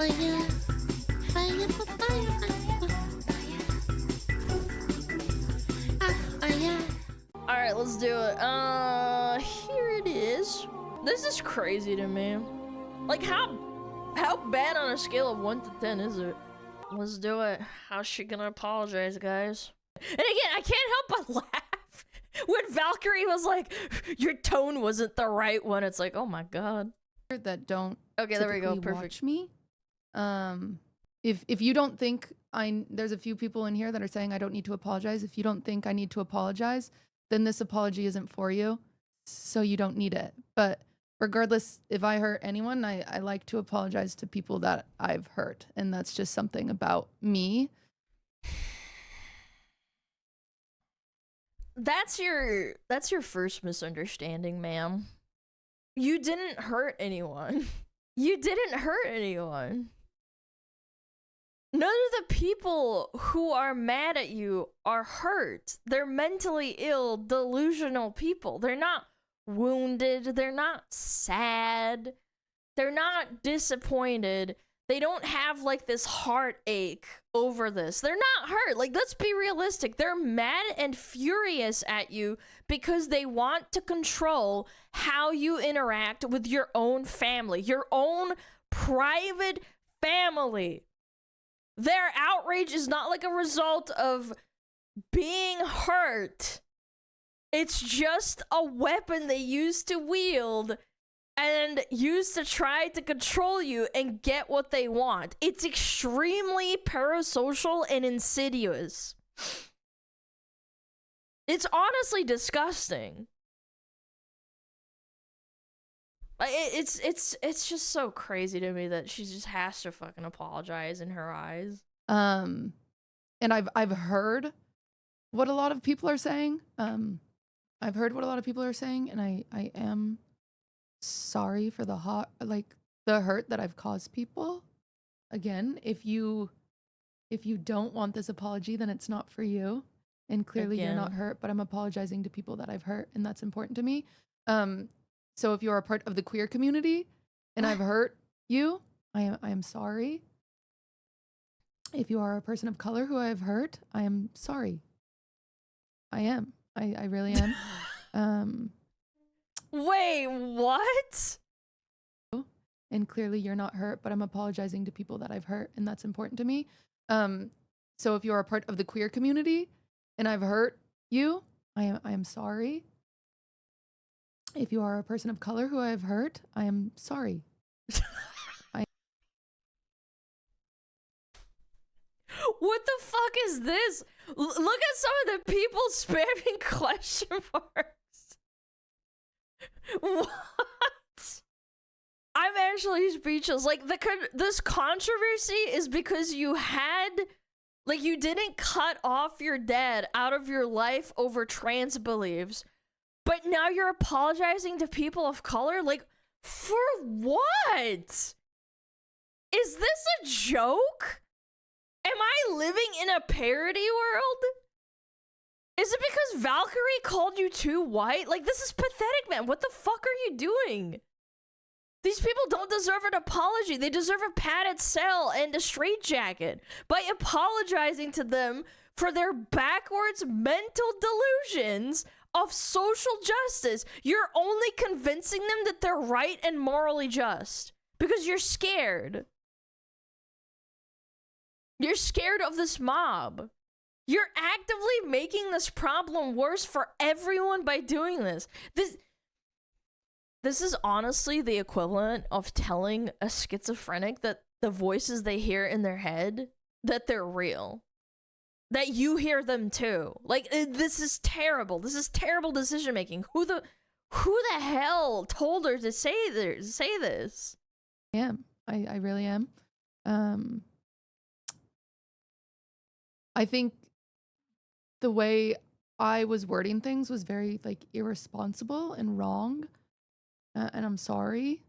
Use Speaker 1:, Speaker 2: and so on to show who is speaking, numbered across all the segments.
Speaker 1: Fire, fire, fire, fire.
Speaker 2: Alright, let's do it. Here it is. This is crazy to me. Like, how bad on a scale of 1 to 10 is it? Let's do it. How's she gonna apologize, guys? And again, I can't help but laugh when Valkyrie was like, your tone wasn't the right one. It's like, oh my god.
Speaker 3: That don't
Speaker 2: Okay, there we go.
Speaker 3: typically
Speaker 2: Perfect.
Speaker 3: watch me. If you don't think there's a few people in here that are saying I don't need to apologize. If you don't think I need to apologize, then this apology isn't for you, so you don't need it. But regardless, if I hurt anyone, I like to apologize to people that I've hurt, and that's just something about me.
Speaker 2: That's your first misunderstanding, ma'am. You didn't hurt anyone. You didn't hurt anyone. None of the people who are mad at you are hurt. They're mentally ill, delusional people. They're not wounded. They're not sad. They're not disappointed. They don't have like this heartache over this. They're not hurt. Like, let's be realistic. They're mad and furious at you because they want to control how you interact with your own family, your own private family. Their outrage is not like a result of being hurt. It's just a weapon they use to wield and use to try to control you and get what they want. It's extremely parasocial and insidious. It's honestly disgusting. It's just so crazy to me that she just has to fucking apologize in her eyes.
Speaker 3: And I've heard what a lot of people are saying. I've heard what a lot of people are saying, and I am sorry for the hurt that I've caused people. Again, if you don't want this apology, then it's not for you. And clearly you're not hurt, but I'm apologizing to people that I've hurt, and that's important to me. So if you're a part of the queer community and I've hurt you, I am sorry. If you are a person of color who I have hurt, I am sorry. I am. I really am.
Speaker 2: Wait, what?
Speaker 3: And clearly you're not hurt, but I'm apologizing to people that I've hurt, and that's important to me. So if you're a part of the queer community and I've hurt you, I am sorry. If you are a person of color who I have hurt, I am sorry.
Speaker 2: What the fuck is this? Look at some of the people spamming question marks. What? I'm actually speechless. Like, this controversy is because you didn't cut off your dad out of your life over trans beliefs, but now you're apologizing to people of color? Like, for what? Is this a joke? Am I living in a parody world? Is it because Valkyrie called you too white? Like, this is pathetic, man. What the fuck are you doing? These people don't deserve an apology. They deserve a padded cell and a straitjacket. By apologizing to them for their backwards mental delusions of social justice, you're only convincing them that they're right and morally just. Because you're scared. You're scared of this mob. You're actively making this problem worse for everyone by doing this. This is honestly the equivalent of telling a schizophrenic that the voices they hear in their head, that they're real. That you hear them too. Like, this is terrible. This is terrible decision making. Who the hell told her to say this?
Speaker 3: I am. I really am. I think the way I was wording things was very like irresponsible and wrong, and I'm sorry.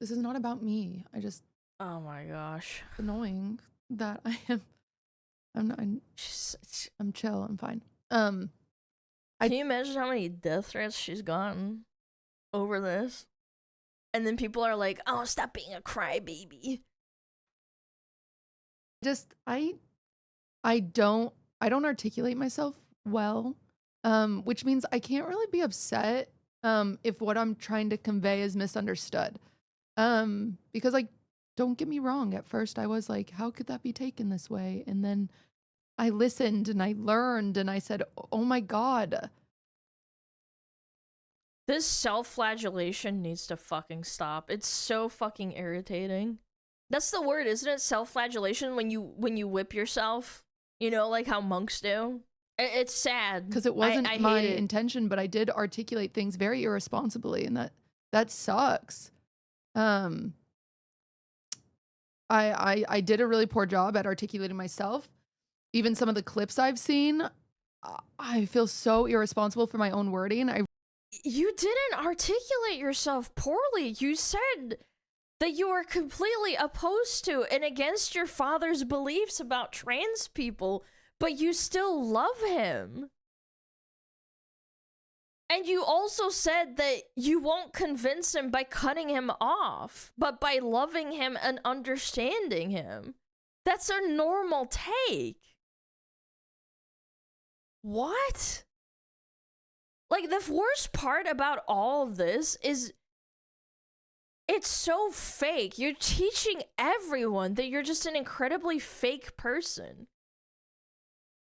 Speaker 3: This is not about me. I just
Speaker 2: Oh my gosh.
Speaker 3: annoying that I am. I'm chill. I'm fine.
Speaker 2: Can you imagine how many death threats she's gotten over this? And then people are like, "Oh, stop being a crybaby."
Speaker 3: Just I don't articulate myself well, which means I can't really be upset if what I'm trying to convey is misunderstood. Because like, don't get me wrong, at first I was like, how could that be taken this way? And then I listened and I learned and I said, oh my God.
Speaker 2: This self-flagellation needs to fucking stop. It's so fucking irritating. That's the word, isn't it? Self-flagellation, when you whip yourself, you know, like how monks do. It's sad.
Speaker 3: Because it wasn't
Speaker 2: I
Speaker 3: my
Speaker 2: hate it.
Speaker 3: intention, but I did articulate things very irresponsibly, and that sucks. I did a really poor job at articulating myself. Even some of the clips I've seen, I feel so irresponsible for my own wording.
Speaker 2: You didn't articulate yourself poorly. You said that you are completely opposed to and against your father's beliefs about trans people, but you still love him. And you also said that you won't convince him by cutting him off, but by loving him and understanding him. That's a normal take. What? Like, the worst part about all of this is it's so fake. You're teaching everyone that you're just an incredibly fake person.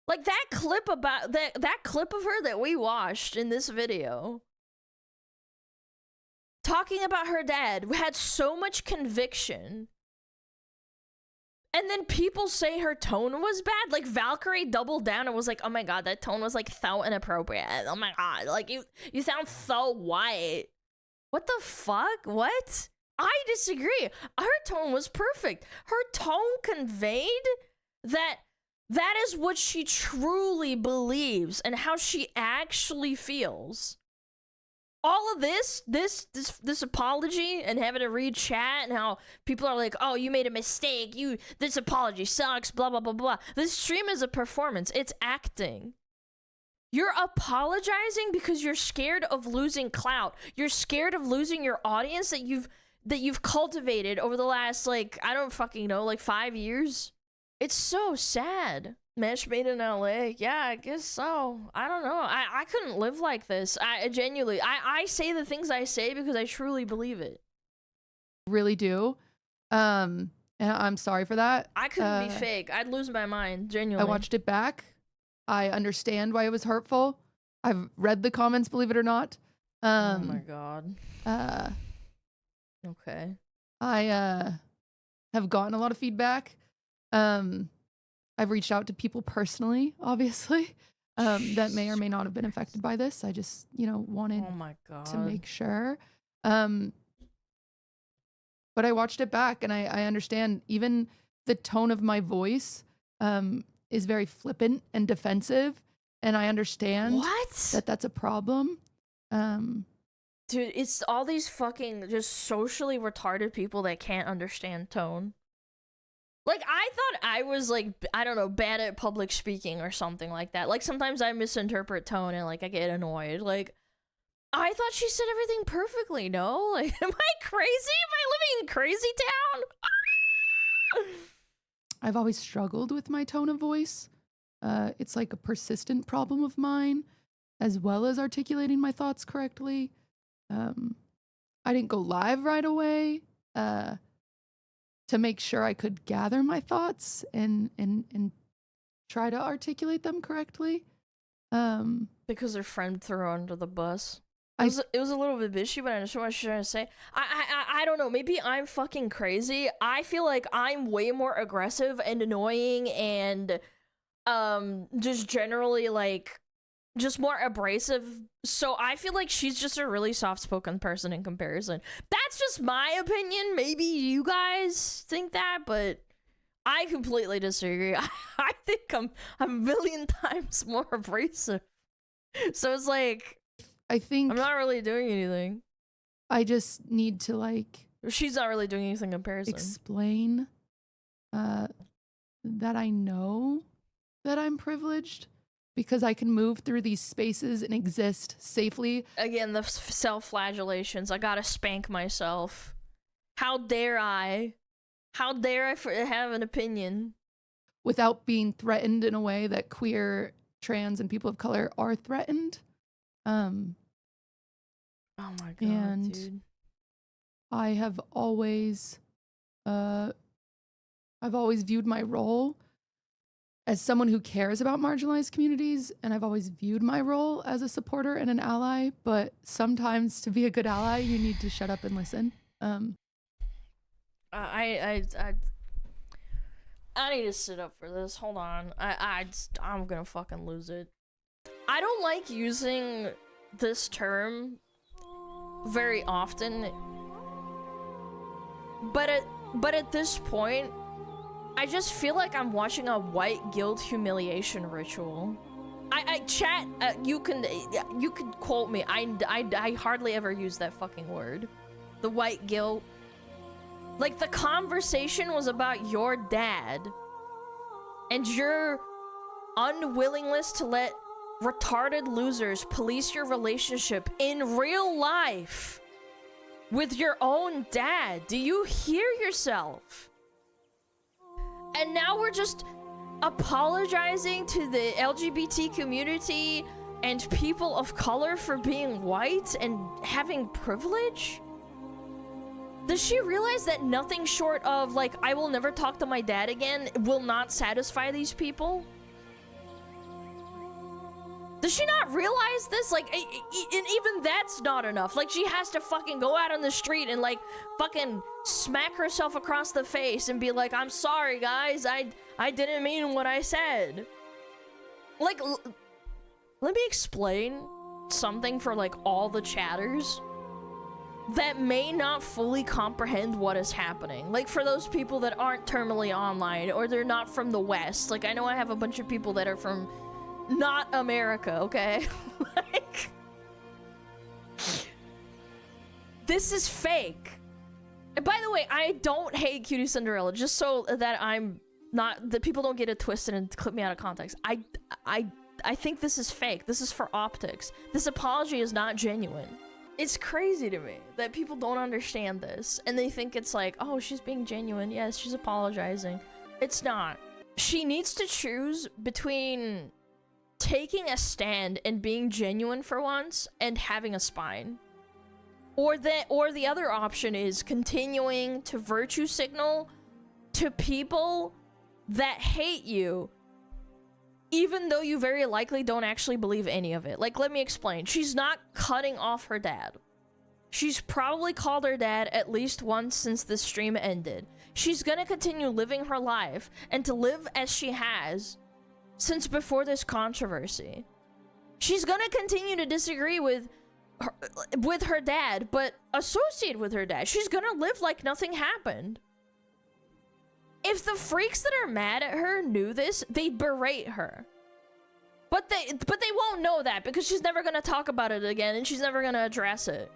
Speaker 2: Like that clip about that clip of her that we watched in this video, talking about her dad, had so much conviction. And then people say her tone was bad. Like Valkyrie doubled down and was like, "Oh my god, that tone was like so inappropriate. Oh my god, like you sound so white." What the fuck? What? I disagree. Her tone was perfect. Her tone conveyed that is what she truly believes and how she actually feels. All of this apology and having to read chat and how people are like, "Oh, you made a mistake. This apology sucks, blah, blah, blah, blah." This stream is a performance. It's acting. You're apologizing because you're scared of losing clout. You're scared of losing your audience that you've cultivated over the last, like, I don't fucking know, like 5 years. It's so sad. Mesh made in LA. Yeah, I guess so. I don't know. I couldn't live like this. I genuinely, I say the things I say because I truly believe it.
Speaker 3: Really do. And I'm sorry for that.
Speaker 2: I couldn't be fake. I'd lose my mind, genuinely.
Speaker 3: I watched it back. I understand why it was hurtful. I've read the comments, believe it or not.
Speaker 2: Oh my god. Okay.
Speaker 3: I have gotten a lot of feedback. I've reached out to people personally, obviously, that may or may not have been affected by this. I just, wanted
Speaker 2: Oh my god.
Speaker 3: to make sure. But I watched it back and I understand even the tone of my voice is very flippant and defensive. And I understand that that's a problem.
Speaker 2: Dude, it's all these fucking just socially retarded people that can't understand tone. Like, I thought I was, like, I don't know, bad at public speaking or something like that. Like, sometimes I misinterpret tone and, like, I get annoyed. Like, I thought she said everything perfectly, no? Like, am I crazy? Am I living in crazy town?
Speaker 3: I've always struggled with my tone of voice. It's, like, a persistent problem of mine, as well as articulating my thoughts correctly. I didn't go live right away. To make sure I could gather my thoughts and try to articulate them correctly.
Speaker 2: Because her friend threw her under the bus. It was a little bit bitchy, but I understand what she's trying to say. I don't know. Maybe I'm fucking crazy. I feel like I'm way more aggressive and annoying and just generally like just more abrasive. So I feel like she's just a really soft-spoken person in comparison. That's just my opinion. Maybe you guys think that, but I completely disagree. I think I'm a million times more abrasive. So it's like,
Speaker 3: I think
Speaker 2: I'm not really doing anything.
Speaker 3: I just need to like
Speaker 2: She's not really doing anything in comparison.
Speaker 3: explain that I know that I'm privileged because I can move through these spaces and exist safely.
Speaker 2: Again, the self-flagellations. I gotta spank myself. How dare I? How dare I have an opinion?
Speaker 3: Without being threatened in a way that queer, trans, and people of color are threatened.
Speaker 2: Oh my god,
Speaker 3: and
Speaker 2: dude.
Speaker 3: I have always, I've always viewed my role as someone who cares about marginalized communities, and I've always viewed my role as a supporter and an ally, but sometimes to be a good ally, you need to shut up and listen.
Speaker 2: I need to sit up for this. Hold on. I'm gonna fucking lose it. I don't like using this term very often, but at this point, I just feel like I'm watching a white guilt humiliation ritual. Chat, you can quote me. I hardly ever use that fucking word. The white guilt. Like, the conversation was about your dad and your unwillingness to let retarded losers police your relationship in real life with your own dad. Do you hear yourself? And now we're just apologizing to the LGBT community and people of color for being white and having privilege? Does she realize that nothing short of, like, I will never talk to my dad again will not satisfy these people? Does she not realize this? Like, and even that's not enough. Like, she has to fucking go out on the street and, like, fucking smack herself across the face and be like, I'm sorry, guys. I didn't mean what I said. Like, let me explain something for, like, all the chatters that may not fully comprehend what is happening. Like, for those people that aren't terminally online, or they're not from the West. Like, I know I have a bunch of people that are from not America, okay? Like, this is fake. And by the way, I don't hate Cutie Cinderella, just so that I'm not, that people don't get it twisted and clip me out of context. I think this is fake. This is for optics. This apology is not genuine. It's crazy to me that people don't understand this, and they think it's like, oh, she's being genuine. Yes, she's apologizing. It's not. She needs to choose between taking a stand and being genuine for once and having a spine. Or the other option is continuing to virtue signal to people that hate you, even though you very likely don't actually believe any of it. Like, let me explain. She's not cutting off her dad. She's probably called her dad at least once since this stream ended. She's gonna continue living her life and to live as she has since before this controversy. She's gonna continue to disagree with her dad, but associate with her dad. She's gonna live like nothing happened. If the freaks that are mad at her knew this, they'd berate her. But they won't know that because she's never gonna talk about it again and she's never gonna address it.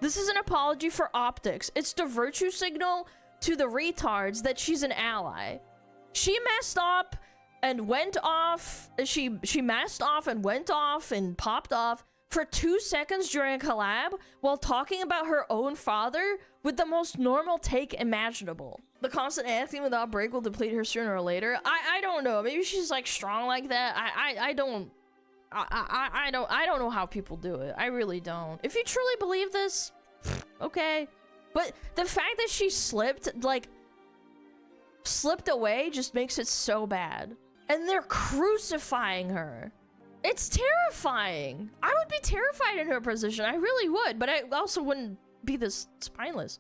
Speaker 2: This is an apology for optics. It's the virtue signal to the retards that she's an ally. She messed up and went off. She messed off and went off and popped off for 2 seconds during a collab while talking about her own father with the most normal take imaginable. The constant acting without break will deplete her sooner or later. I don't know. Maybe she's like strong like that. I don't know how people do it. I really don't. If you truly believe this, okay. But the fact that she slipped away just makes it so bad. And they're crucifying her. It's terrifying. I would be terrified in her position. I really would, but I also wouldn't be this spineless.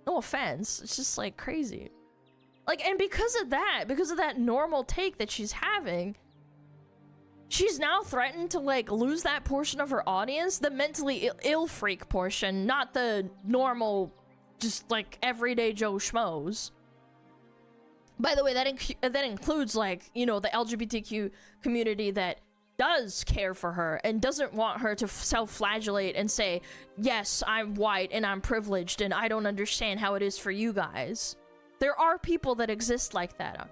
Speaker 2: No offense. It's just like crazy. Like, and because of that normal take that she's having, she's now threatened to like lose that portion of her audience, the mentally ill freak portion, not the normal, just like everyday Joe Schmoes. By the way, that includes, like, you know, the LGBTQ community that does care for her and doesn't want her to self-flagellate and say, yes, I'm white and I'm privileged and I don't understand how it is for you guys. There are people that exist like that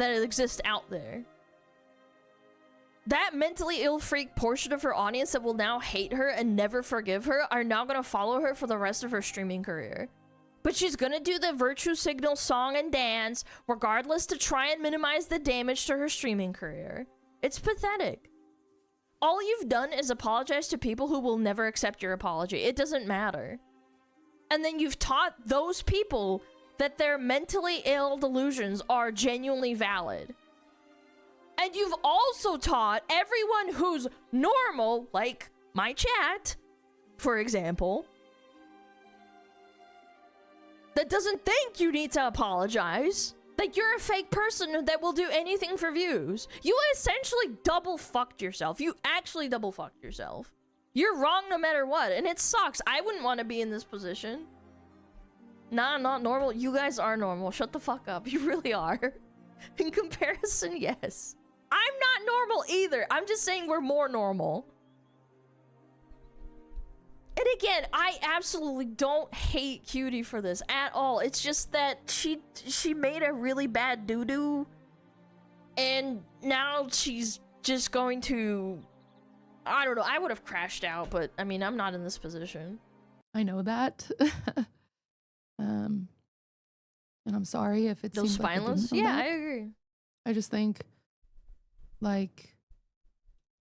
Speaker 2: exist out there. That mentally ill freak portion of her audience that will now hate her and never forgive her are now gonna follow her for the rest of her streaming career. But she's gonna do the virtue signal song and dance regardless to try and minimize the damage to her streaming career. It's pathetic. All you've done is apologize to people who will never accept your apology. It doesn't matter. And then you've taught those people that their mentally ill delusions are genuinely valid. And you've also taught everyone who's normal, like my chat, for example, that doesn't think you need to apologize, that you're a fake person that will do anything for views. You essentially double fucked yourself. You actually double fucked yourself. You're wrong no matter what, and it sucks. I wouldn't want to be in this position. Nah, I'm not normal. You guys are normal. Shut the fuck up. You really are. In comparison, yes. I'm not normal either. I'm just saying we're more normal. And again, I absolutely don't hate Cutie for this at all. It's just that she made a really bad doo-doo. And now she's just going to... I don't know. I would have crashed out, but I mean, I'm not in this position.
Speaker 3: I know that. And I'm sorry if it
Speaker 2: Those
Speaker 3: seems
Speaker 2: spineless?
Speaker 3: like
Speaker 2: Yeah, I agree.
Speaker 3: I just think, like,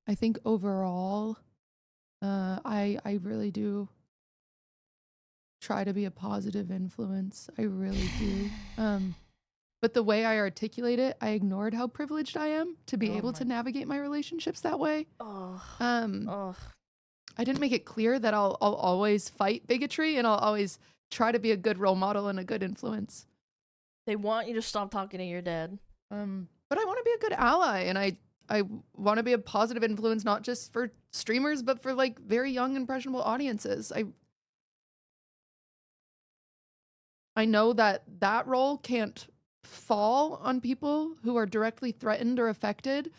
Speaker 3: I think overall, I really do try to be a positive influence. I really do. But the way I articulate it, I ignored how privileged I am to be able to navigate my relationships that way. I didn't make it clear that I'll always fight bigotry and I'll always try to be a good role model and a good influence.
Speaker 2: They want you to stop talking to your dad.
Speaker 3: But I want to be a good ally, and I want to be a positive influence, not just for streamers, but for like very young, impressionable audiences. I know that role can't fall on people who are directly threatened or affected.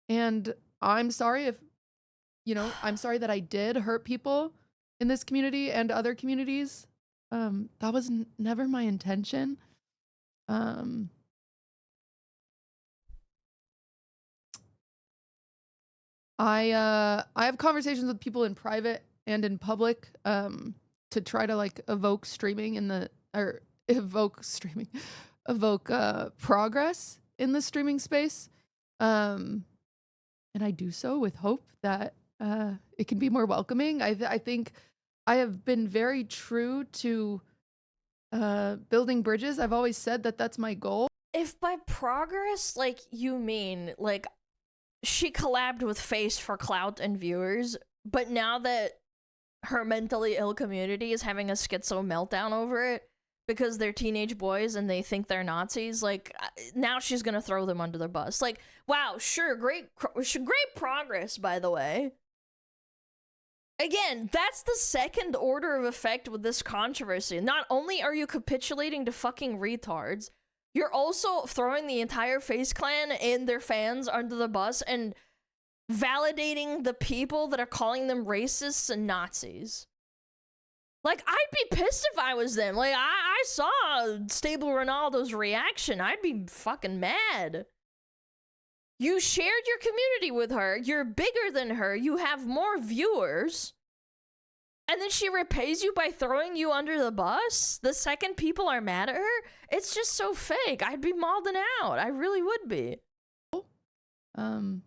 Speaker 3: And I'm sorry if, I'm sorry that I did hurt people in this community and other communities. That was never my intention. I have conversations with people in private and in public to try to like evoke progress in the streaming space. And I do so with hope that it can be more welcoming. I think I have been very true to building bridges. I've always said that that's my goal.
Speaker 2: If by progress, like, you mean, like, she collabed with FaZe for clout and viewers, but now that her mentally ill community is having a schizo meltdown over it because they're teenage boys and they think they're Nazis, like, now she's gonna throw them under the bus. Like, wow, sure, great progress, by the way. Again, that's the second order of effect with this controversy. Not only are you capitulating to fucking retards, you're also throwing the entire FaZe Clan and their fans under the bus and validating the people that are calling them racists and Nazis. Like, I'd be pissed if I was them. Like, I saw Stable Ronaldo's reaction. I'd be fucking mad. You shared your community with her. You're bigger than her. You have more viewers. And then she repays you by throwing you under the bus? The second people are mad at her? It's just so fake. I'd be mauling out. I really would be.
Speaker 3: And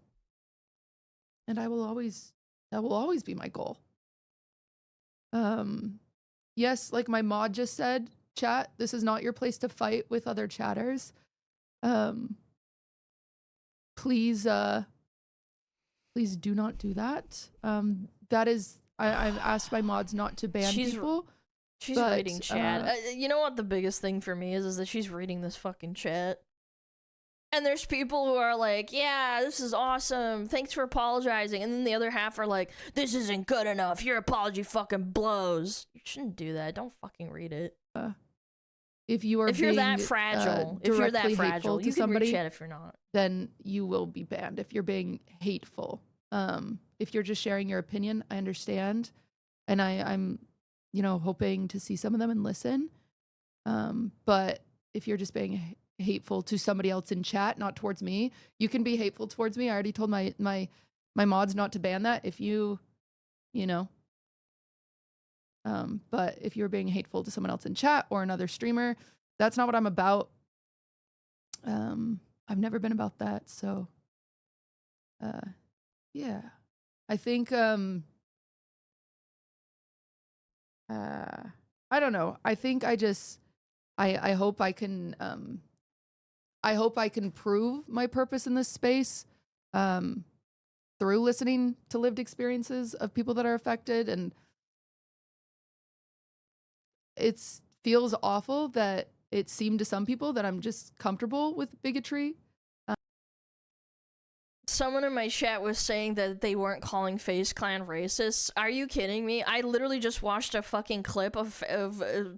Speaker 3: that will always be my goal. Yes, like my mod just said, chat, this is not your place to fight with other chatters. Please do not do that. That is, I've asked my mods not to ban people.
Speaker 2: She's reading chat. You know what the biggest thing for me is that she's reading this fucking chat. And there's people who are like, yeah, this is awesome. Thanks for apologizing. And then the other half are like, this isn't good enough. Your apology fucking blows. You shouldn't do that. Don't fucking read it.
Speaker 3: if you are
Speaker 2: if you're that
Speaker 3: being,
Speaker 2: fragile, if you're that
Speaker 3: directly
Speaker 2: fragile,
Speaker 3: hateful to
Speaker 2: you can
Speaker 3: somebody,
Speaker 2: reach out if you're not.
Speaker 3: then you will be banned if you're being hateful. If you're just sharing your opinion, I understand. And I'm, you know, hoping to see some of them and listen. But if you're just being hateful to somebody else in chat, not towards me, you can be hateful towards me. I already told my mods not to ban that if you know. But if you're being hateful to someone else in chat or another streamer, that's not what I'm about. I've never been about that. So, yeah, I think, I don't know. I think I hope I can, I hope I can prove my purpose in this space, through listening to lived experiences of people that are affected. And it feels awful that it seemed to some people that I'm just comfortable with bigotry.
Speaker 2: Someone in my chat was saying that they weren't calling FaZe Clan racists. Are you kidding me? I literally just watched a fucking clip of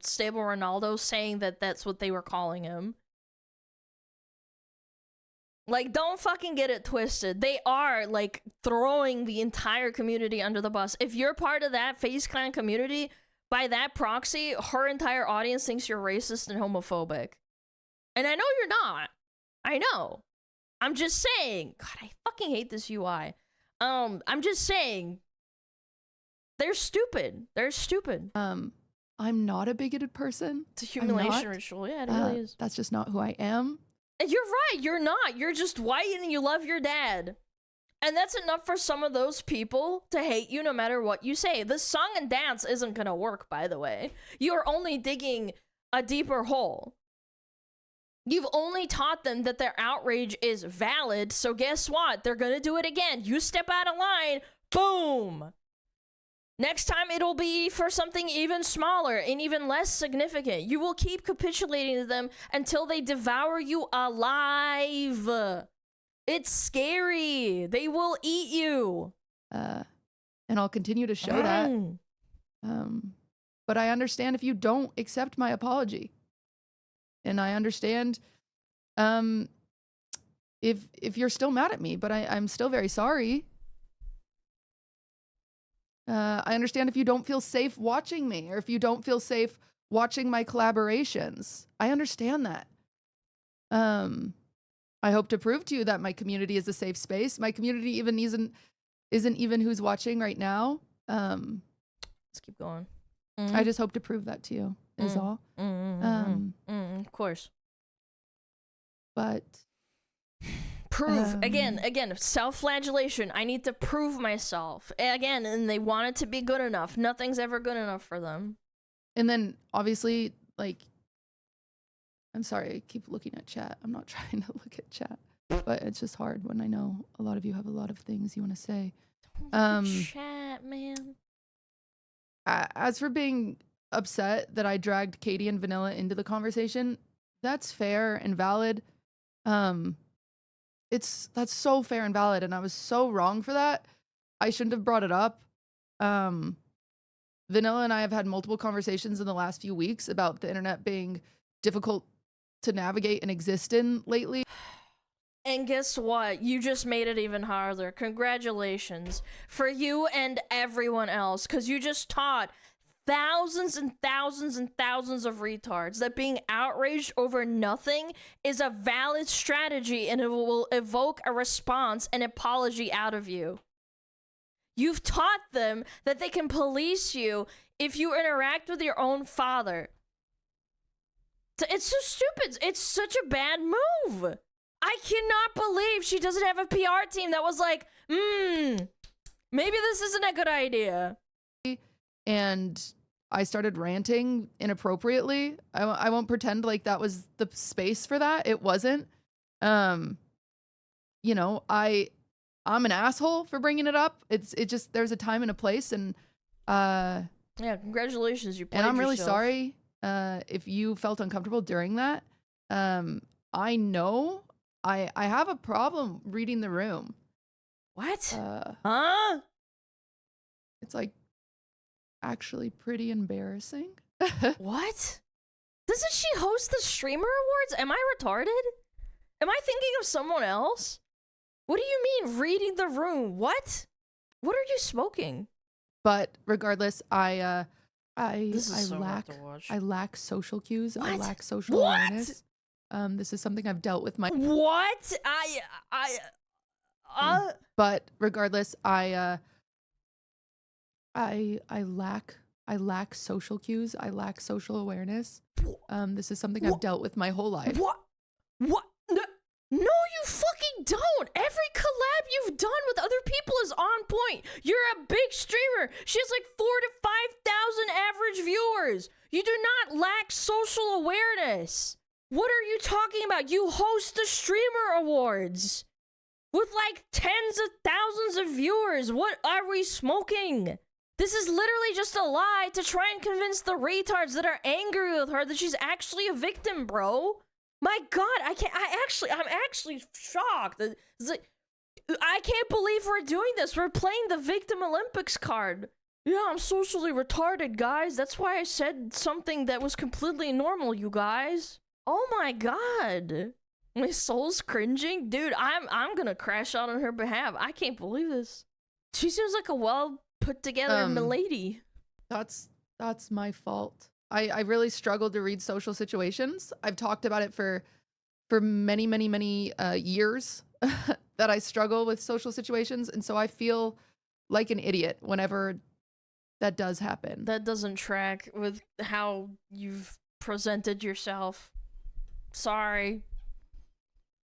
Speaker 2: Stable Ronaldo saying that that's what they were calling him. Like, don't fucking get it twisted. They are, like, throwing the entire community under the bus. If you're part of that FaZe Clan community, by that proxy, her entire audience thinks you're racist and homophobic. And I know you're not. I know. I'm just saying. God, I fucking hate this UI. I'm just saying. They're stupid. They're stupid.
Speaker 3: I'm not a bigoted person.
Speaker 2: It's a humiliation ritual. Yeah, it really is.
Speaker 3: That's just not who I am.
Speaker 2: And you're right. You're not. You're just white and you love your dad. And that's enough for some of those people to hate you no matter what you say. This song and dance isn't gonna work, by the way. You're only digging a deeper hole. You've only taught them that their outrage is valid, so guess what? They're gonna do it again. You step out of line, boom! Next time it'll be for something even smaller and even less significant. You will keep capitulating to them until they devour you alive. It's scary. They will eat you.
Speaker 3: And I'll continue to show that. But I understand if you don't accept my apology. And I understand if you're still mad at me, but I'm still very sorry. I understand if you don't feel safe watching me, or if you don't feel safe watching my collaborations. I understand that. I hope to prove to you that my community is a safe space. My community even isn't even who's watching right now.
Speaker 2: Let's keep going.
Speaker 3: I just hope to prove that to you, is all.
Speaker 2: Of course.
Speaker 3: But
Speaker 2: prove again, self-flagellation. I need to prove myself again, and they want it to be good enough. Nothing's ever good enough for them.
Speaker 3: And then obviously, like, I'm sorry, I keep looking at chat. I'm not trying to look at chat, but it's just hard when I know a lot of you have a lot of things you want to say.
Speaker 2: Chat, man.
Speaker 3: As for being upset that I dragged Katie and Vanilla into the conversation, that's fair and valid. That's so fair and valid, and I was so wrong for that. I shouldn't have brought it up. Vanilla and I have had multiple conversations in the last few weeks about the internet being difficult to navigate and exist in lately.
Speaker 2: And guess what? You just made it even harder. Congratulations for you and everyone else, because you just taught thousands and thousands and thousands of retards that being outraged over nothing is a valid strategy and it will evoke a response and apology out of you. You've taught them that they can police you if you interact with your own father. It's so stupid. It's such a bad move. I cannot believe she doesn't have a PR team that was like, maybe this isn't a good idea.
Speaker 3: And I started ranting inappropriately. I won't pretend like that was the space for that. It wasn't. You know, I'm an asshole for bringing it up. It just, there's a time and a place, and
Speaker 2: yeah, congratulations, you played
Speaker 3: and I'm really
Speaker 2: yourself.
Speaker 3: sorry if you felt uncomfortable during that. I know I have a problem reading the room.
Speaker 2: What? Huh?
Speaker 3: It's like actually pretty embarrassing.
Speaker 2: What? Doesn't she host the streamer awards? Am I retarded? Am I thinking of someone else? What do you mean reading the room? What? What are you smoking?
Speaker 3: But regardless, I
Speaker 2: This is so hard
Speaker 3: lack
Speaker 2: to watch.
Speaker 3: I lack social cues. I
Speaker 2: What?
Speaker 3: lack social
Speaker 2: What?
Speaker 3: awareness. This is something I've dealt with my.
Speaker 2: What?
Speaker 3: But regardless, I lack social cues. I lack social awareness. This is something I've dealt with my whole life.
Speaker 2: What? What? No, you fucking don't. Every collab you've done with other people is on point. You're a big streamer. She has like 4,000 to 5,000 average viewers. You do not lack social awareness. What are you talking about? You host the streamer awards with like tens of thousands of viewers. What are we smoking? This is literally just a lie to try and convince the retards that are angry with her that she's actually a victim, bro. My God, I'm actually shocked. It's like, I can't believe we're doing this. We're playing the Victim Olympics card. Yeah, I'm socially retarded, guys. That's why I said something that was completely normal, you guys. Oh my God. My soul's cringing. Dude, I'm gonna crash out on her behalf. I can't believe this. She seems like a well put together milady.
Speaker 3: That's my fault. I really struggled to read social situations. I've talked about it for many years that I struggle with social situations, and so I feel like an idiot whenever that does happen.
Speaker 2: That doesn't track with how you've presented yourself. Sorry.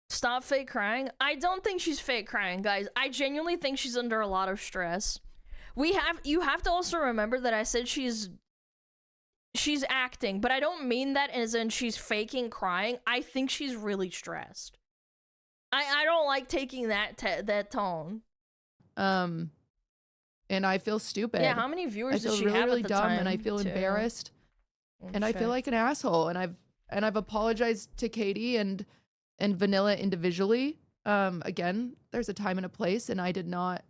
Speaker 2: Stop fake crying. I don't think she's fake crying, guys. I genuinely think she's under a lot of stress. You have to also remember that I said she's acting, but I don't mean that as in she's faking crying. I think she's really stressed. I don't like taking that tone.
Speaker 3: And I feel stupid.
Speaker 2: Yeah, how many viewers does she
Speaker 3: really,
Speaker 2: have
Speaker 3: really
Speaker 2: at the
Speaker 3: dumb,
Speaker 2: time?
Speaker 3: and I feel embarrassed, and I feel like an asshole. And I've apologized to Katie and Vanilla individually. Again, there's a time and a place, and I did not.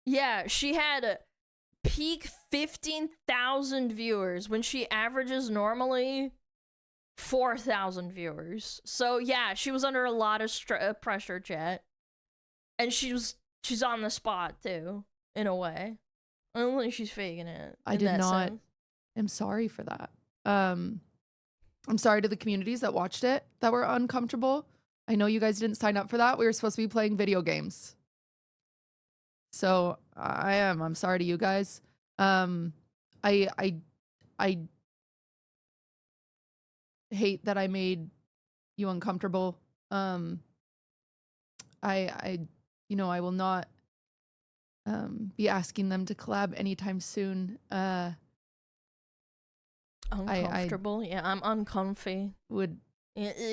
Speaker 2: Yeah, she had peak 15,000 viewers when she averages normally 4,000 viewers. So yeah, she was under a lot of pressure, chat, and she's on the spot too, in a way. I don't think she's faking it.
Speaker 3: I did not. I'm sorry for that. I'm sorry to the communities that watched it that were uncomfortable. I know you guys didn't sign up for that. We were supposed to be playing video games. So I'm sorry to you guys. I hate that I made you uncomfortable. I will not be asking them to collab anytime soon.
Speaker 2: Uncomfortable? Yeah, I'm uncomfy.
Speaker 3: You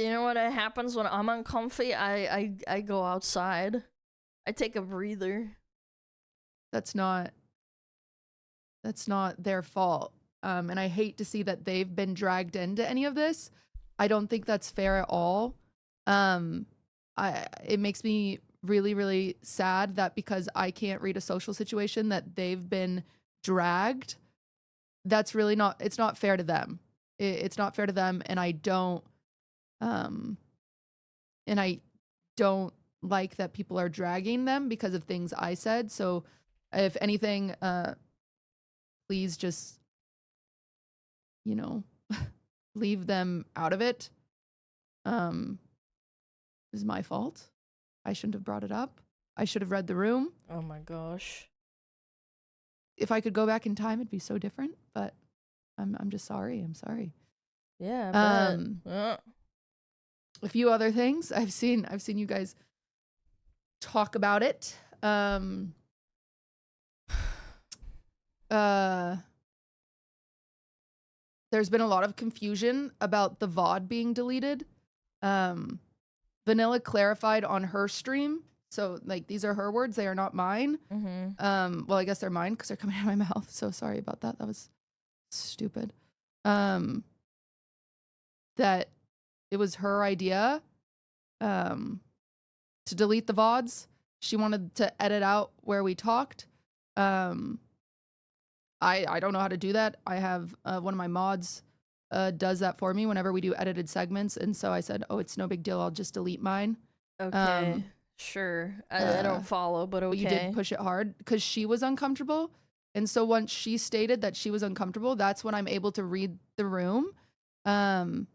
Speaker 2: know what happens when I'm uncomfy? I go outside. I take a breather.
Speaker 3: That's not their fault. And I hate to see that they've been dragged into any of this. I don't think that's fair at all. It makes me really, really sad that because I can't read a social situation that they've been dragged. That's really not, it's not fair to them. It's not fair to them, and I don't like that people are dragging them because of things I said. So if anything, please just, leave them out of it. It was my fault. I shouldn't have brought it up. I should have read the room.
Speaker 2: Oh my gosh.
Speaker 3: If I could go back in time, it'd be so different, but I'm just sorry. I'm sorry.
Speaker 2: Yeah, but
Speaker 3: a few other things. I've seen you guys talk about it. There's been a lot of confusion about the VOD being deleted. Vanilla clarified on her stream. So, like, these are her words. They are not mine.
Speaker 2: Mm-hmm.
Speaker 3: Well, I guess they're mine because they're coming out of my mouth. So sorry about that. That was stupid. That it was her idea to delete the VODs. She wanted to edit out where we talked. I don't know how to do that. I have one of my mods does that for me whenever we do edited segments, and so I said, oh, it's no big deal, I'll just delete mine.
Speaker 2: Okay, sure. I don't follow, but okay.
Speaker 3: But you did push it hard because she was uncomfortable. And so once she stated that she was uncomfortable, that's when I'm able to read the room.
Speaker 2: And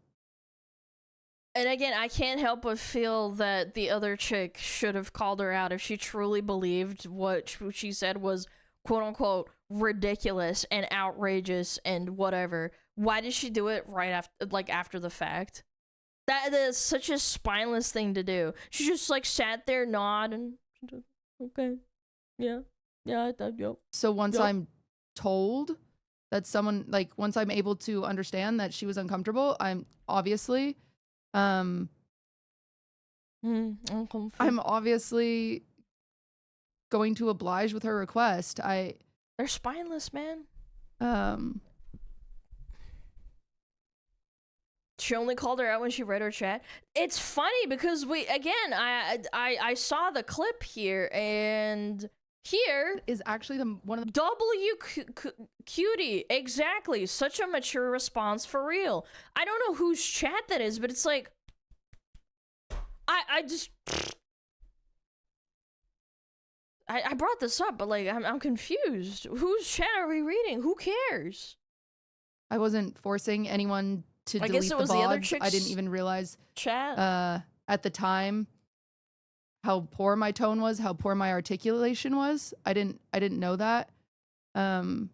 Speaker 2: again, I can't help but feel that the other chick should have called her out if she truly believed what she said was quote unquote ridiculous and outrageous and whatever. Why did she do it right after the fact? That is such a spineless thing to do. She just like sat there, nod, and okay, yeah, I thought, yep.
Speaker 3: So once I'm told that someone, like, once I'm able to understand that she was uncomfortable, I'm obviously, I'm obviously going to oblige with her request.
Speaker 2: They're spineless, man. She only called her out when she read her chat. It's funny because I saw the clip here, and here
Speaker 3: is actually one of the
Speaker 2: cutie, exactly. Such a mature response for real. I don't know whose chat that is, but it's like I brought this up, but like I'm confused. Whose chat are we reading? Who cares?
Speaker 3: I wasn't forcing anyone to delete
Speaker 2: guess it was
Speaker 3: the
Speaker 2: the other
Speaker 3: VODs.
Speaker 2: chick's
Speaker 3: I didn't even realize
Speaker 2: chat
Speaker 3: at the time how poor my tone was, how poor my articulation was. I didn't know that. Vanilla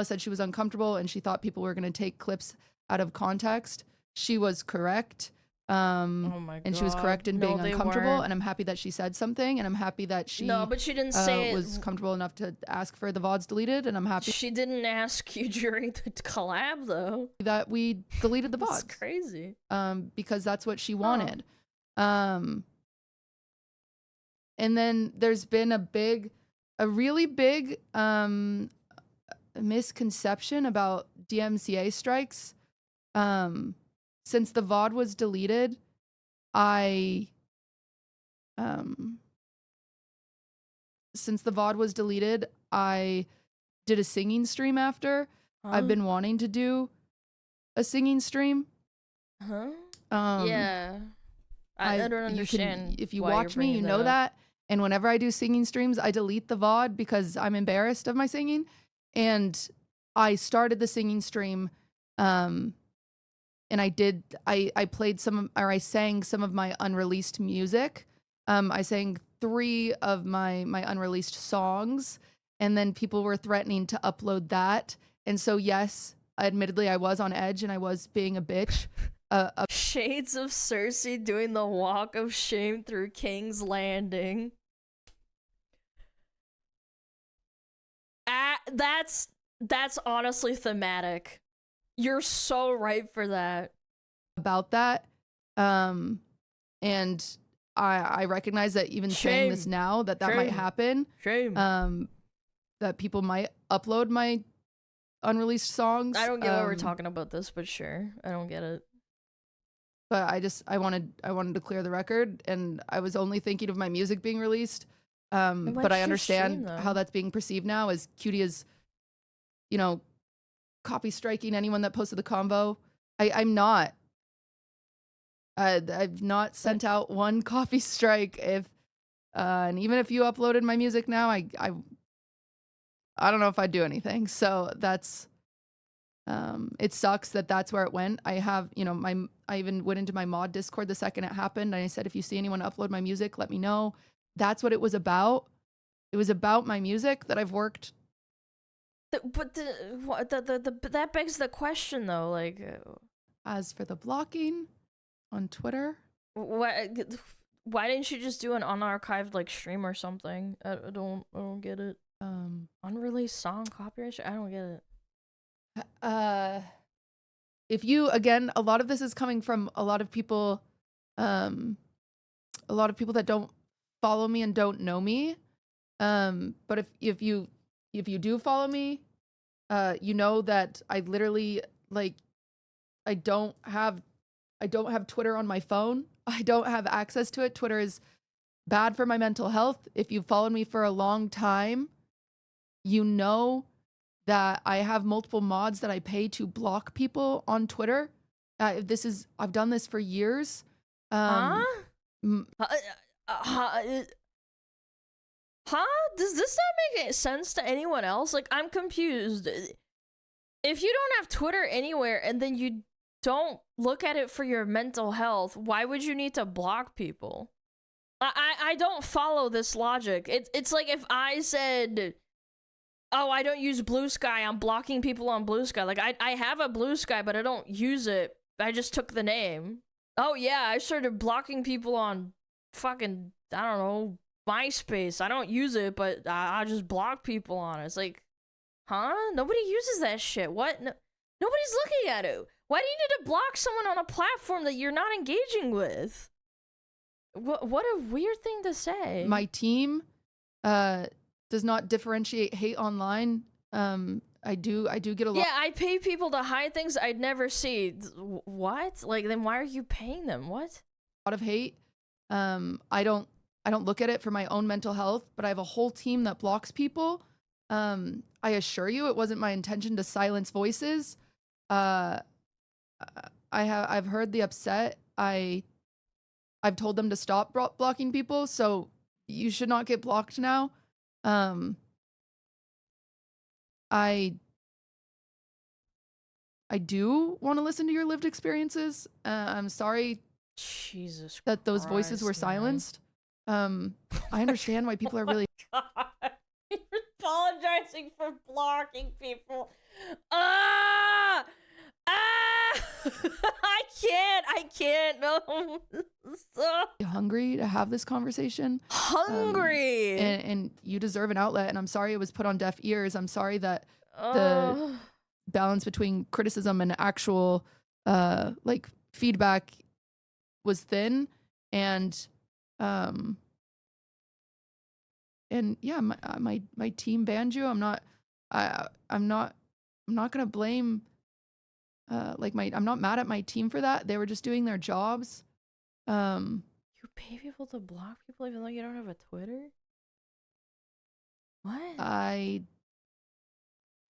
Speaker 3: said she was uncomfortable and she thought people were going to take clips out of context. She was correct.
Speaker 2: Oh my God.
Speaker 3: And she was correct in being uncomfortable, and I'm happy that she said something, and I'm happy that she
Speaker 2: but she didn't say
Speaker 3: was comfortable enough to ask for the VODs deleted, and I'm happy
Speaker 2: she didn't ask you during the collab though
Speaker 3: that we deleted the VODs.
Speaker 2: That's crazy.
Speaker 3: Because that's what she wanted. And then there's been a really big misconception about DMCA strikes. Since the VOD was deleted, I did a singing stream after. I've been wanting to do a singing stream.
Speaker 2: Yeah. I don't understand.
Speaker 3: If you watch me, you know that. And whenever I do singing streams, I delete the VOD because I'm embarrassed of my singing. And I started the singing stream, and I sang some of my unreleased music. I sang 3 of my unreleased songs, and then people were threatening to upload that. And so, yes, admittedly, I was on edge and I was being a bitch.
Speaker 2: Shades of Cersei doing the walk of shame through King's Landing. That's honestly thematic. You're so right for that.
Speaker 3: About that. And I recognize that even saying this now, that might happen.
Speaker 2: Shame.
Speaker 3: That people might upload my unreleased songs.
Speaker 2: I don't get why we're talking about this, but sure. I don't get it.
Speaker 3: But I wanted to clear the record, and I was only thinking of my music being released. But I understand how that's being perceived now as Cutie is, copy striking anyone that posted the combo. I'm not. I've not sent out one copy strike. And even if you uploaded my music now, I don't know if I'd do anything. So that's, it sucks that that's where it went. I have, I even went into my mod Discord the second it happened, and I said, if you see anyone upload my music, let me know. That's what it was about. It was about my music that I've worked.
Speaker 2: But that begs the question though, like,
Speaker 3: as for the blocking on Twitter,
Speaker 2: why didn't you just do an unarchived like stream or something? I don't get it. Unreleased song copyright? I don't get
Speaker 3: it. If you, again, a lot of this is coming from a lot of people that don't follow me and don't know me. But if you do follow me, you know that I literally, like, I don't have Twitter on my phone. I don't have access to it. Twitter is bad for my mental health. If you've followed me for a long time, you know that I have multiple mods that I pay to block people on Twitter. I've done this for years.
Speaker 2: Huh?
Speaker 3: m-
Speaker 2: Huh? Does this not make sense to anyone else? Like, I'm confused. If you don't have Twitter anywhere and then you don't look at it for your mental health, why would you need to block people? I don't follow this logic. It's like if I said, oh, I don't use Blue Sky, I'm blocking people on Blue Sky. Like, I have a Blue Sky, but I don't use it. I just took the name. Oh, yeah, I started blocking people on fucking, I don't know, MySpace. I don't use it, but I just block people on it. It's like, huh? Nobody uses that shit. What? No, nobody's looking at it. Why do you need to block someone on a platform that you're not engaging with? What a weird thing to say.
Speaker 3: My team does not differentiate hate online. I do get a lot.
Speaker 2: Yeah, I pay people to hide things I'd never see. What? Like, then why are you paying them? What?
Speaker 3: A lot of hate. I don't look at it for my own mental health, but I have a whole team that blocks people. I assure you, it wasn't my intention to silence voices. I've heard the upset. I've told them to stop blocking people, so you should not get blocked now. I do want to listen to your lived experiences. I'm sorry
Speaker 2: Jesus
Speaker 3: that those
Speaker 2: Christ,
Speaker 3: voices were
Speaker 2: man.
Speaker 3: silenced. I understand why people are really
Speaker 2: God. You're apologizing for blocking people. Ah! I can't. No.
Speaker 3: hungry to have this conversation.
Speaker 2: Hungry.
Speaker 3: And you deserve an outlet, and I'm sorry it was put on deaf ears. I'm sorry that
Speaker 2: Ugh.
Speaker 3: balance between criticism and actual like feedback was thin, and yeah, my team banned you. I'm not gonna blame I'm not mad at my team for that. They were just doing their jobs.
Speaker 2: You pay people to block people even though you don't have a Twitter? What?
Speaker 3: I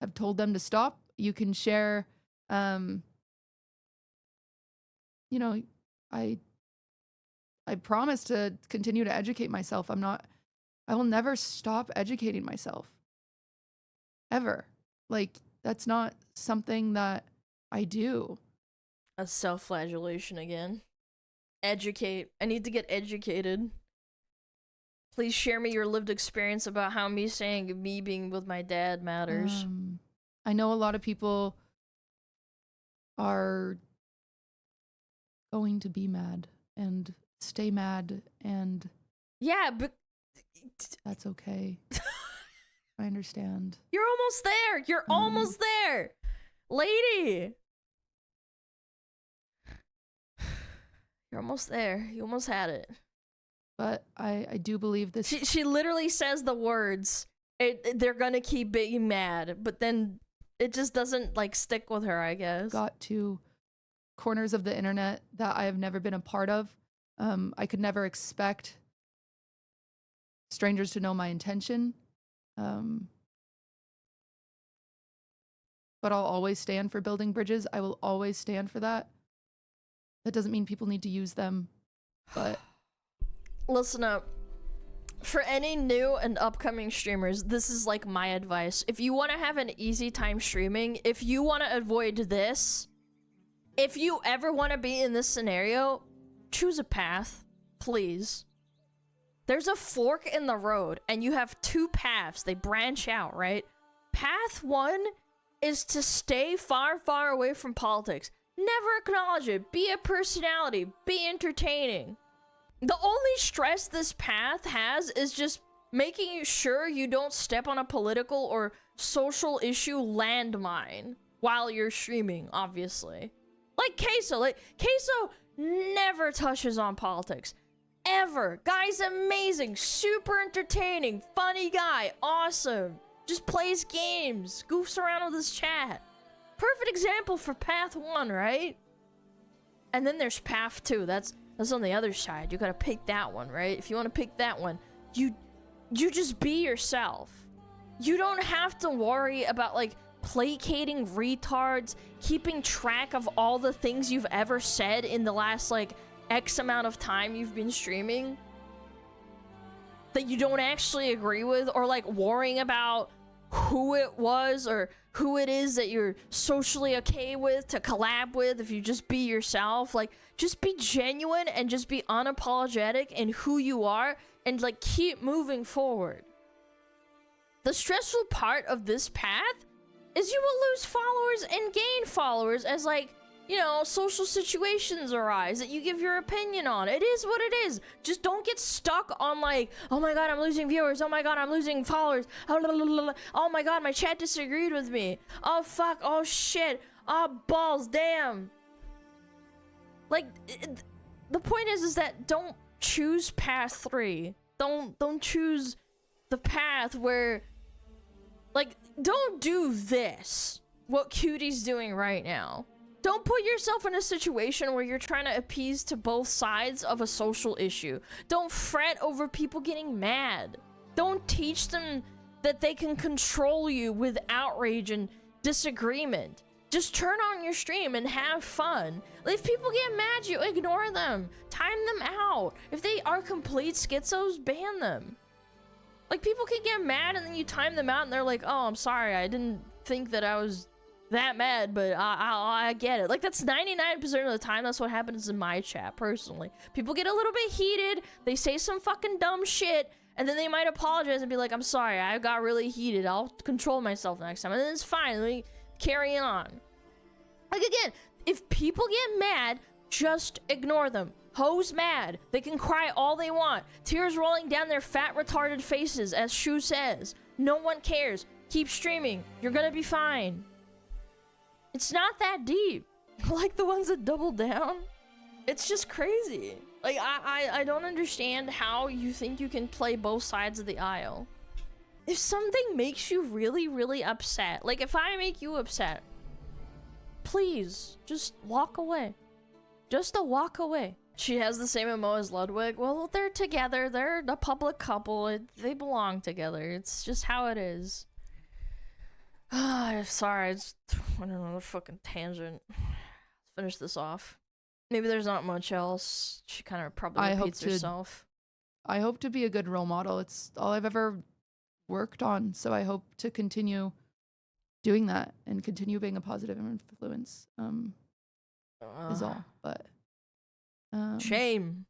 Speaker 3: have told them to stop. You can share, you know, I promise to continue to educate myself. I will never stop educating myself. Ever. Like, that's not something that I do.
Speaker 2: A self-flagellation again. Educate. I need to get educated. Please share me your lived experience about how me saying me being with my dad matters.
Speaker 3: I know a lot of people are going to be mad and stay mad, and
Speaker 2: Yeah, but
Speaker 3: that's okay. I understand.
Speaker 2: you're almost there. You're almost there. Lady. You're almost there. You almost had it.
Speaker 3: But I do believe this.
Speaker 2: She literally says the words. They're gonna keep being mad, but then it just doesn't like stick with her, I guess.
Speaker 3: Got to corners of the internet that I have never been a part of. I could never expect strangers to know my intention. But I'll always stand for building bridges. I will always stand for that. That doesn't mean people need to use them, but
Speaker 2: listen up. For any new and upcoming streamers, this is like my advice. If you want to have an easy time streaming, if you want to avoid this, if you ever want to be in this scenario, choose a path, please. There's a fork in the road, and you have two paths. They branch out, right? Path one is to stay far, far away from politics. Never acknowledge it. Be a personality. Be entertaining. The only stress this path has is just making sure you don't step on a political or social issue landmine while you're streaming, obviously. Like Queso. Like, Queso never touches on politics. Ever. Guy's amazing. Super entertaining. Funny guy. Awesome. Just plays games. Goofs around with his chat. Perfect example for path one, right? And then there's path two. That's on the other side. You gotta pick that one, right? If you want to pick that one, you just be yourself. You don't have to worry about like placating retards, keeping track of all the things you've ever said in the last, like, X amount of time you've been streaming that you don't actually agree with, or, like, worrying about who it was or who it is that you're socially okay with to collab with if you just be yourself. Like, just be genuine and just be unapologetic in who you are and, like, keep moving forward. The stressful part of this path is you will lose followers and gain followers as, like, you know, social situations arise that you give your opinion on. It is what it is. Just don't get stuck on, like, oh my god, I'm losing viewers. Oh my god, I'm losing followers. Oh my god, my chat disagreed with me. Oh fuck. Oh shit. Oh balls. Damn. Like, the point is that don't choose path 3. Don't choose the path where, like, don't do this. What Cutie's doing right now. Don't put yourself in a situation where you're trying to appease to both sides of a social issue. Don't fret over people getting mad. Don't teach them that they can control you with outrage and disagreement. Just turn on your stream and have fun. If people get mad at you, ignore them. Time them out. If they are complete schizos, ban them. Like, people can get mad and then you time them out and they're like, oh, I'm sorry, I didn't think that I was that mad, but I get it. Like, that's 99% of the time that's what happens in my chat, personally. People get a little bit heated, they say some fucking dumb shit, and then they might apologize and be like, I'm sorry, I got really heated, I'll control myself next time, and then it's fine, let me carry on. Like, again, if people get mad, just ignore them. Hoes mad, they can cry all they want, tears rolling down their fat retarded faces, as Shu says. No one cares. Keep streaming, you're gonna be fine. It's not that deep. Like the ones that double down. It's just crazy. Like, I don't understand how you think you can play both sides of the aisle. If something makes you really, really upset, like if I make you upset, please, just walk away. Just a walk away. She has the same MO as Ludwig. Well, they're together. They're a public couple. They belong together. It's just how it is. Sorry, I don't know, a fucking tangent. Let's finish this off. Maybe there's not much else. She kind of probably repeats herself.
Speaker 3: I hope to be a good role model. It's all I've ever worked on, so I hope to continue doing that and continue being a positive influence. Is all. But
Speaker 2: shame.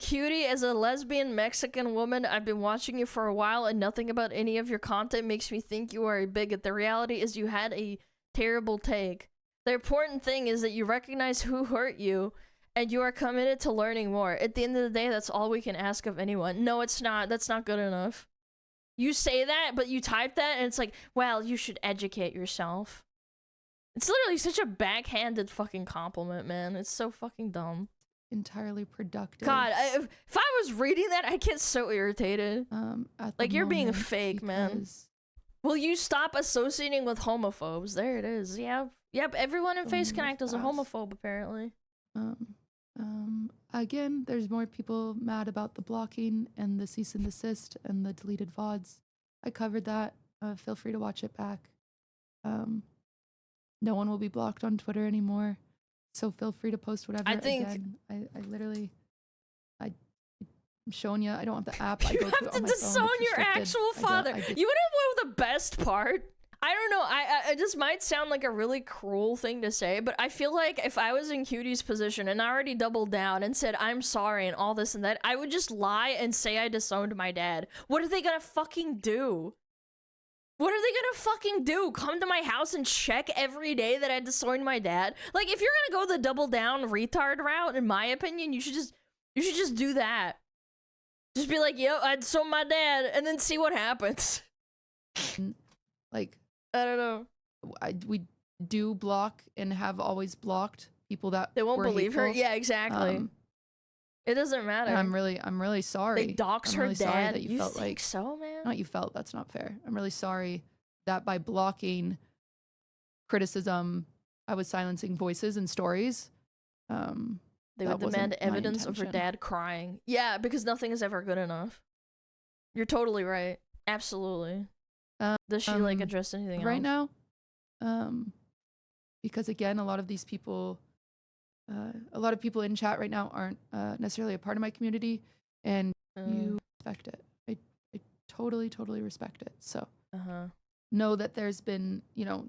Speaker 2: Cutie, as a lesbian Mexican woman, I've been watching you for a while and nothing about any of your content makes me think you are a bigot. The reality is you had a terrible take. The important thing is that you recognize who hurt you and you are committed to learning more. At the end of the day, that's all we can ask of anyone. No, it's not. That's not good enough. You say that, but you type that and it's like, well, you should educate yourself. It's literally such a backhanded fucking compliment, man. It's so fucking dumb.
Speaker 3: Entirely productive.
Speaker 2: God, if I was reading that, I'd get so irritated. Like, you're being fake, man. Will you stop associating with homophobes? There it is. Yep, everyone in FaZe Connect is a homophobe, apparently.
Speaker 3: Again, there's more people mad about the blocking and the cease and desist and the deleted VODs. I covered that. Feel free to watch it back. No one will be blocked on Twitter anymore. So feel free to post whatever.
Speaker 2: I think
Speaker 3: again, I literally, I'm showing you. I don't have the app.
Speaker 2: You have to disown your actual father. You want to know the best part? I don't know. I this might sound like a really cruel thing to say, but I feel like if I was in Cutie's position and I already doubled down and said I'm sorry and all this and that, I would just lie and say I disowned my dad. What are they gonna fucking do? What are they gonna fucking do? Come to my house and check every day that I disowned my dad? Like, if you're gonna go the double down retard route, in my opinion, you should just do that. Just be like, yo, I disowned my dad, and then see what happens.
Speaker 3: Like,
Speaker 2: I don't know.
Speaker 3: We do block and have always blocked people that
Speaker 2: they won't believe
Speaker 3: hateful.
Speaker 2: her. Yeah, exactly. It doesn't matter.
Speaker 3: And I'm really sorry.
Speaker 2: They dox her
Speaker 3: really
Speaker 2: dad.
Speaker 3: That you felt
Speaker 2: think
Speaker 3: like
Speaker 2: so, man?
Speaker 3: Not you felt. That's not fair. I'm really sorry that by blocking criticism, I was silencing voices and stories.
Speaker 2: They would demand evidence of her dad crying. Yeah, because nothing is ever good enough. You're totally right. Absolutely. Does she like address anything
Speaker 3: right
Speaker 2: else?
Speaker 3: now? Because again, a lot of these people, a lot of people in chat right now aren't necessarily a part of my community, and you respect it. I totally respect it. So know that there's been, you know,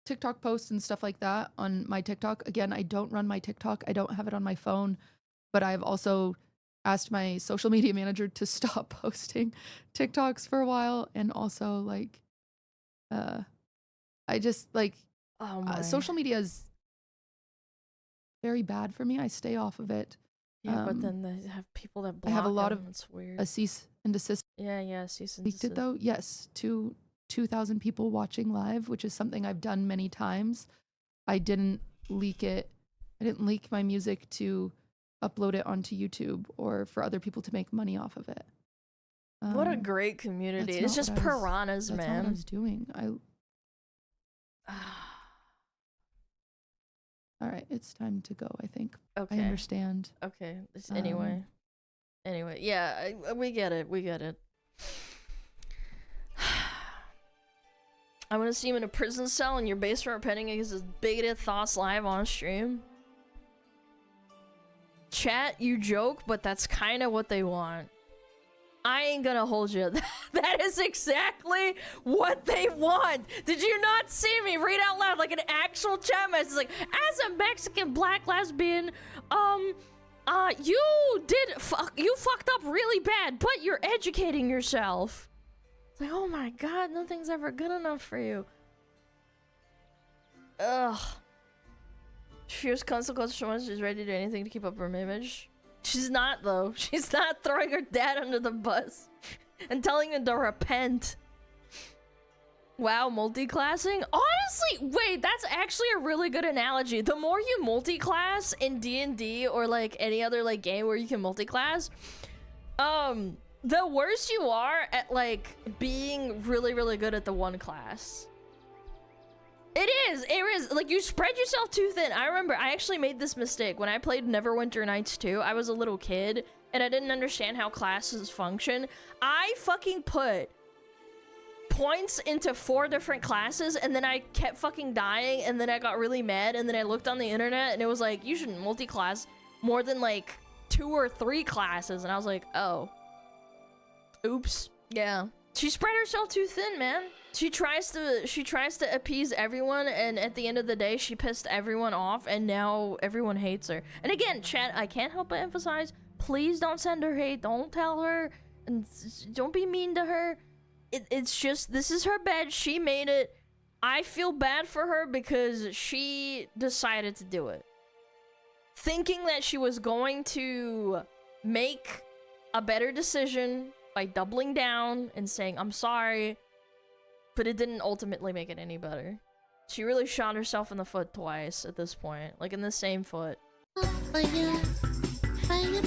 Speaker 3: TikTok posts and stuff like that on my TikTok. Again, I don't run my TikTok. I don't have it on my phone, but I've also asked my social media manager to stop posting TikToks for a while. And also like, I just like, social media is very bad for me. I stay off of it.
Speaker 2: Yeah, but then they have people that block
Speaker 3: I have a lot
Speaker 2: them.
Speaker 3: of
Speaker 2: It's weird.
Speaker 3: a cease and desist.
Speaker 2: Yeah, cease and
Speaker 3: Leaked
Speaker 2: desist.
Speaker 3: it though? Yes, 2,000 people watching live, which is something I've done many times. I didn't leak it. I didn't leak my music to upload it onto YouTube or for other people to make money off of it.
Speaker 2: What a great community. It's just piranhas, man.
Speaker 3: That's not what I was doing. All right, it's time to go, I think.
Speaker 2: Okay.
Speaker 3: I understand.
Speaker 2: Okay. Anyway, yeah, we get it. I'm gonna see him in a prison cell in your basement repenting against his bigoted thoughts live on stream. Chat, you joke, but that's kind of what they want. I ain't gonna hold you. That is exactly what they want. Did you not see me read out loud like an actual chat message? Like, as a Mexican black lesbian, you fucked up really bad, but you're educating yourself. It's like, oh my god, nothing's ever good enough for you. Ugh. Fierce consequences so much she's ready to do anything to keep up her image. She's not, though. She's not throwing her dad under the bus and telling him to repent. Wow, multi-classing? Honestly, wait, that's actually a really good analogy. The more you multi-class in D&D or like any other like game where you can multi-class, the worse you are at like being really good at the one class. It is, like you spread yourself too thin. I remember I actually made this mistake when I played Neverwinter Nights 2. I was a little kid and I didn't understand how classes function. I fucking put points into 4 different classes and then I kept fucking dying and then I got really mad and then I looked on the internet and it was like, you shouldn't multi-class more than like 2 or 3 classes, and I was like, oh. Oops. Yeah. She spread herself too thin, man. She tries to appease everyone, and at the end of the day, she pissed everyone off, and now everyone hates her. And again, chat, I can't help but emphasize, please don't send her hate. Don't tell her, and don't be mean to her. It's just, this is her bed. She made it. I feel bad for her because she decided to do it. Thinking that she was going to make a better decision by doubling down and saying, I'm sorry, but it didn't ultimately make it any better. She really shot herself in the foot twice at this point, like in the same foot.
Speaker 1: Fire, fire,